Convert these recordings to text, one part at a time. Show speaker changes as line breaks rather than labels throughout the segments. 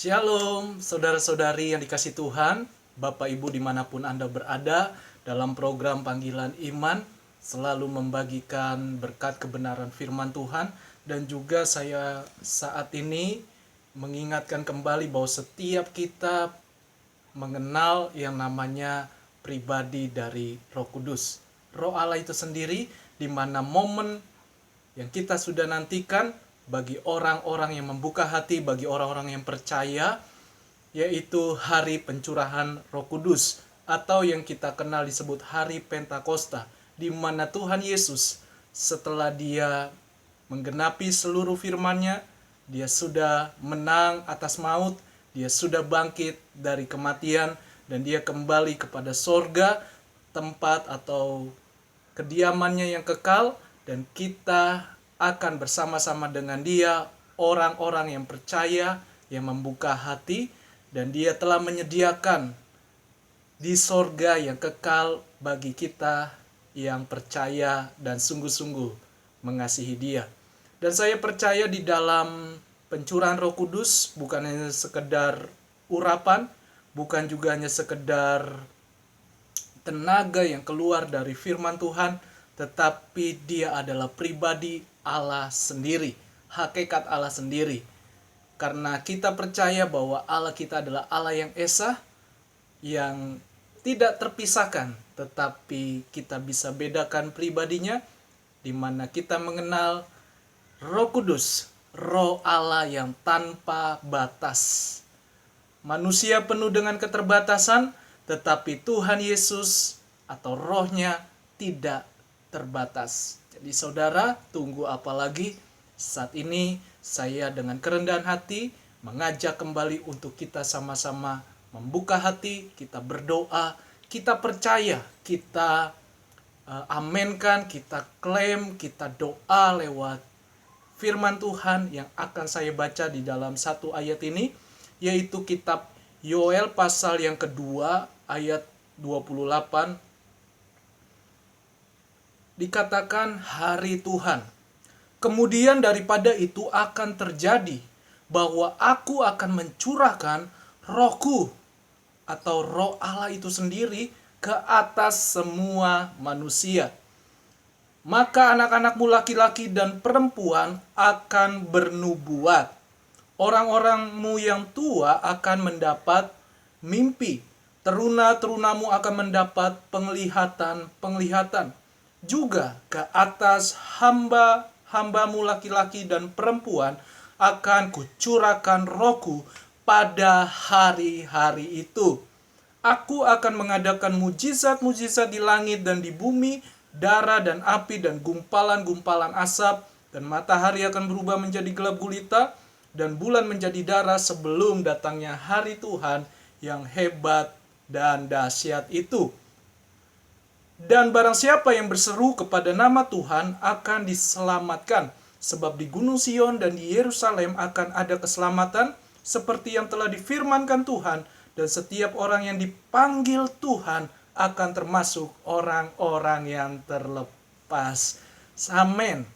Shalom, saudara-saudari yang dikasih Tuhan, Bapak Ibu dimanapun Anda berada, dalam program Panggilan Iman, selalu membagikan berkat kebenaran firman Tuhan, dan juga saya saat ini mengingatkan kembali bahwa setiap kita mengenal yang namanya pribadi dari Roh Kudus. Roh Allah itu sendiri, di mana momen yang kita sudah nantikan bagi orang-orang yang membuka hati, bagi orang-orang yang percaya, yaitu hari pencurahan Roh Kudus, atau yang kita kenal disebut hari Pentakosta, di mana Tuhan Yesus setelah dia menggenapi seluruh firman-Nya, dia sudah menang atas maut, dia sudah bangkit dari kematian, dan dia kembali kepada sorga, tempat atau kediamannya yang kekal, dan kita akan bersama-sama dengan dia, orang-orang yang percaya, yang membuka hati, dan dia telah menyediakan di sorga yang kekal bagi kita yang percaya dan sungguh-sungguh mengasihi dia. Dan saya percaya di dalam pencurahan Roh Kudus bukan hanya sekedar urapan, bukan juga hanya sekedar tenaga yang keluar dari firman Tuhan, tetapi dia adalah pribadi Allah sendiri, hakikat Allah sendiri. Karena kita percaya bahwa Allah kita adalah Allah yang esa, yang tidak terpisahkan, tetapi kita bisa bedakan pribadinya, di mana kita mengenal Roh Kudus, Roh Allah yang tanpa batas. Manusia penuh dengan keterbatasan, tetapi Tuhan Yesus atau rohnya tidak terbatas. Jadi saudara, tunggu apa lagi? Saat ini saya dengan kerendahan hati mengajak kembali untuk kita sama-sama membuka hati, kita berdoa, kita percaya, kita amenkan, kita klaim, kita doa lewat firman Tuhan yang akan saya baca di dalam satu ayat ini, yaitu kitab Yoel pasal yang kedua ayat 28. Dikatakan hari Tuhan. Kemudian daripada itu akan terjadi bahwa aku akan mencurahkan rohku atau roh Allah itu sendiri ke atas semua manusia. Maka anak-anakmu laki-laki dan perempuan akan bernubuat. Orang-orangmu yang tua akan mendapat mimpi. Teruna-terunamu akan mendapat penglihatan-penglihatan. Juga ke atas hamba-hambamu laki-laki dan perempuan akan kucurahkan rohku pada hari-hari itu. Aku akan mengadakan mujizat-mujizat di langit dan di bumi, darah dan api dan gumpalan-gumpalan asap, dan matahari akan berubah menjadi gelap gulita, dan bulan menjadi darah sebelum datangnya hari Tuhan yang hebat dan dahsyat itu. Dan barang siapa yang berseru kepada nama Tuhan akan diselamatkan, sebab di Gunung Sion dan di Yerusalem akan ada keselamatan, seperti yang telah difirmankan Tuhan, dan setiap orang yang dipanggil Tuhan akan termasuk orang-orang yang terlepas. Amin.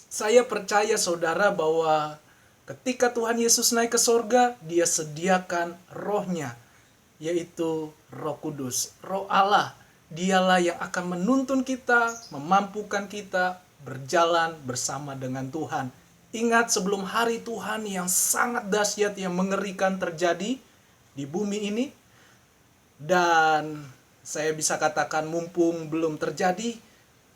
Saya percaya saudara bahwa ketika Tuhan Yesus naik ke sorga, dia sediakan rohnya, yaitu Roh Kudus, Roh Allah. Dialah yang akan menuntun kita, memampukan kita berjalan bersama dengan Tuhan. Ingat, sebelum hari Tuhan yang sangat dahsyat, yang mengerikan terjadi di bumi ini, dan saya bisa katakan mumpung belum terjadi,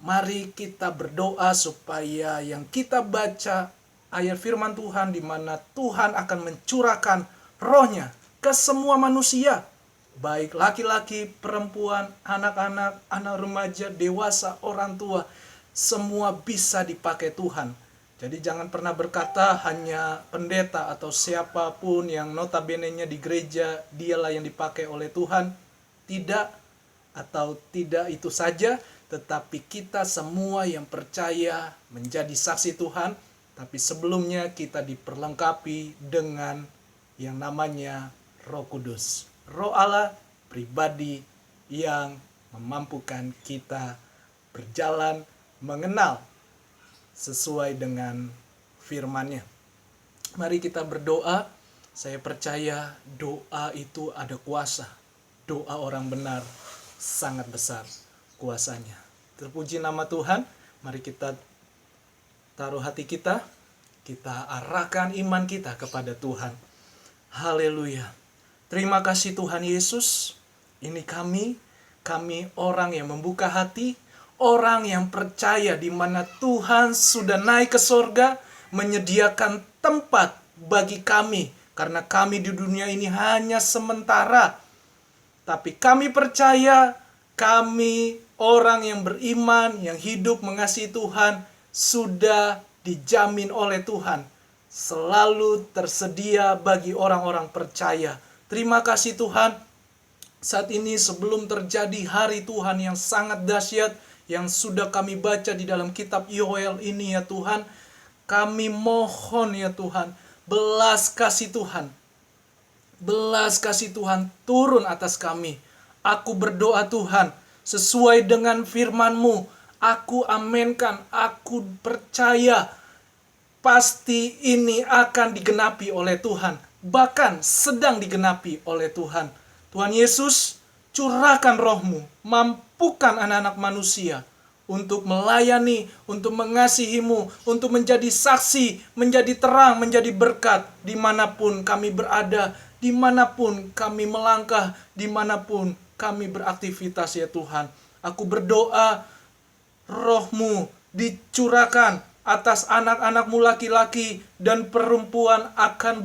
mari kita berdoa supaya yang kita baca ayat firman Tuhan di mana Tuhan akan mencurahkan rohnya ke semua manusia, baik laki-laki, perempuan, anak-anak, anak remaja, dewasa, orang tua, semua bisa dipakai Tuhan. Jadi jangan pernah berkata hanya pendeta atau siapapun yang notabene-nya di gereja dialah yang dipakai oleh Tuhan. Tidak, atau tidak itu saja, tetapi kita semua yang percaya menjadi saksi Tuhan. Tapi sebelumnya kita diperlengkapi dengan yang namanya Roh Kudus, Roh Allah, pribadi yang memampukan kita berjalan mengenal sesuai dengan firman-Nya. Mari kita berdoa. Saya percaya doa itu ada kuasa. Doa orang benar sangat besar kuasanya. Terpuji nama Tuhan. Mari kita taruh hati kita, kita arahkan iman kita kepada Tuhan. Haleluya. Terima kasih Tuhan Yesus. Ini kami orang yang membuka hati, orang yang percaya di mana Tuhan sudah naik ke sorga, menyediakan tempat bagi kami. Karena kami di dunia ini hanya sementara. Tapi kami percaya, kami orang yang beriman, yang hidup mengasihi Tuhan, sudah dijamin oleh Tuhan. Selalu tersedia bagi orang-orang percaya. Terima kasih Tuhan. Saat ini sebelum terjadi hari Tuhan yang sangat dahsyat, yang sudah kami baca di dalam kitab Yoel ini ya Tuhan, kami mohon ya Tuhan, belas kasih Tuhan turun atas kami. Aku berdoa Tuhan, sesuai dengan firman-Mu, aku amenkan, aku percaya, pasti ini akan digenapi oleh Tuhan. Bahkan sedang digenapi oleh Tuhan. Tuhan Yesus, curahkan roh-Mu, mampukan anak-anak manusia untuk melayani, untuk mengasihi-Mu, untuk menjadi saksi, menjadi terang, menjadi berkat, dimanapun kami berada, dimanapun kami melangkah, dimanapun kami beraktivitas ya Tuhan. Aku berdoa, roh-Mu dicurahkan atas anak-anak-Mu laki-laki dan perempuan akan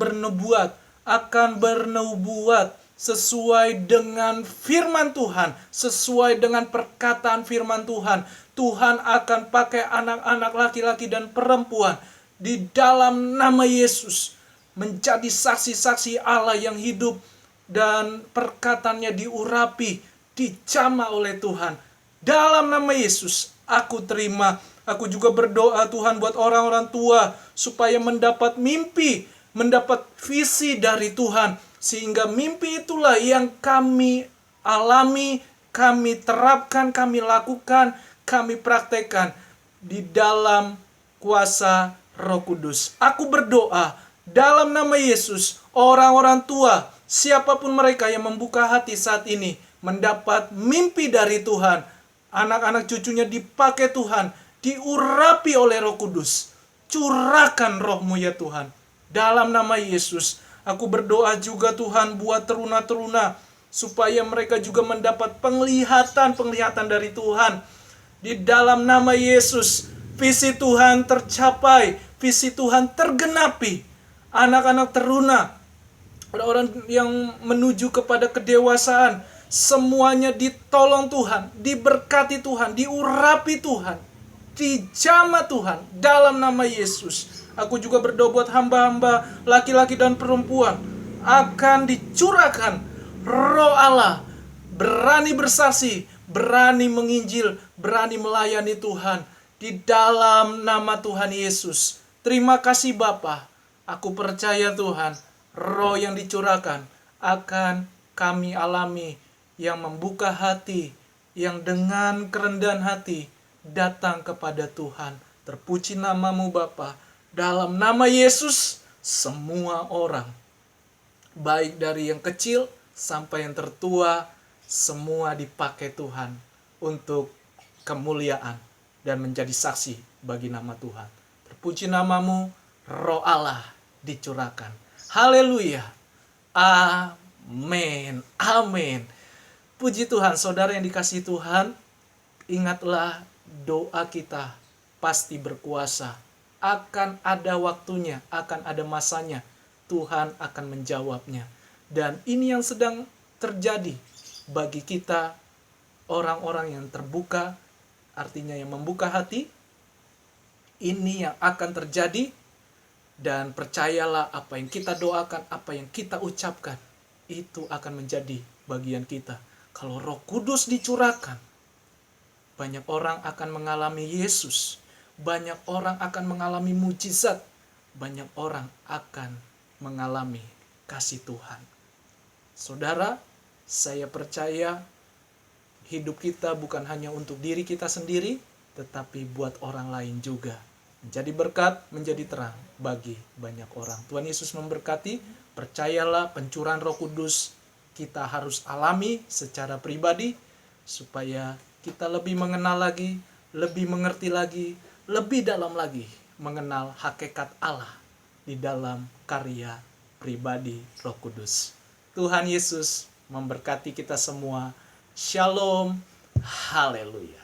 bernubuat sesuai dengan firman Tuhan, sesuai dengan perkataan firman Tuhan. Tuhan akan pakai anak-anak laki-laki dan perempuan di dalam nama Yesus menjadi saksi-saksi Allah yang hidup, dan perkataannya diurapi, dijamah oleh Tuhan. Dalam nama Yesus aku terima. Aku juga berdoa Tuhan buat orang-orang tua supaya mendapat mimpi, mendapat visi dari Tuhan, sehingga mimpi itulah yang kami alami, kami terapkan, kami lakukan, kami praktekkan di dalam kuasa Roh Kudus. Aku berdoa dalam nama Yesus, orang-orang tua, siapapun mereka yang membuka hati saat ini, mendapat mimpi dari Tuhan. Anak-anak cucunya dipakai Tuhan, diurapi oleh Roh Kudus. Curahkan roh-Mu ya Tuhan. Dalam nama Yesus, aku berdoa juga Tuhan buat teruna-teruna, supaya mereka juga mendapat penglihatan dari Tuhan. Di dalam nama Yesus, visi Tuhan tercapai, visi Tuhan tergenapi. Anak-anak teruna, orang yang menuju kepada kedewasaan, semuanya ditolong Tuhan, diberkati Tuhan, diurapi Tuhan, dijamah Tuhan, dalam nama Yesus. Aku juga berdoa buat hamba-hamba laki-laki dan perempuan, akan dicurahkan Roh Allah, berani bersaksi, berani menginjil, berani melayani Tuhan, di dalam nama Tuhan Yesus. Terima kasih Bapa. Aku percaya Tuhan, roh yang dicurahkan akan kami alami, yang membuka hati, yang dengan kerendahan hati datang kepada Tuhan. Terpuji nama-Mu Bapa. Dalam nama Yesus, semua orang, baik dari yang kecil sampai yang tertua, semua dipakai Tuhan untuk kemuliaan dan menjadi saksi bagi nama Tuhan. Terpuji nama-Mu, Roh Allah dicurahkan. Haleluya. Amin. Amin. Puji Tuhan, saudara yang dikasihi Tuhan, ingatlah doa kita pasti berkuasa. Akan ada waktunya, akan ada masanya. Tuhan akan menjawabnya. Dan ini yang sedang terjadi bagi kita, orang-orang yang terbuka, artinya yang membuka hati. Ini yang akan terjadi. Dan percayalah, apa yang kita doakan, apa yang kita ucapkan, itu akan menjadi bagian kita. Kalau Roh Kudus dicurahkan, banyak orang akan mengalami Yesus, banyak orang akan mengalami mujizat, banyak orang akan mengalami kasih Tuhan. Saudara, saya percaya hidup kita bukan hanya untuk diri kita sendiri, tetapi buat orang lain juga. Menjadi berkat, menjadi terang bagi banyak orang. Tuhan Yesus memberkati. Percayalah, pencurahan Roh Kudus kita harus alami secara pribadi supaya kita lebih mengenal lagi, lebih mengerti lagi, lebih dalam lagi mengenal hakikat Allah di dalam karya pribadi Roh Kudus. Tuhan Yesus memberkati kita semua. Shalom. Haleluya.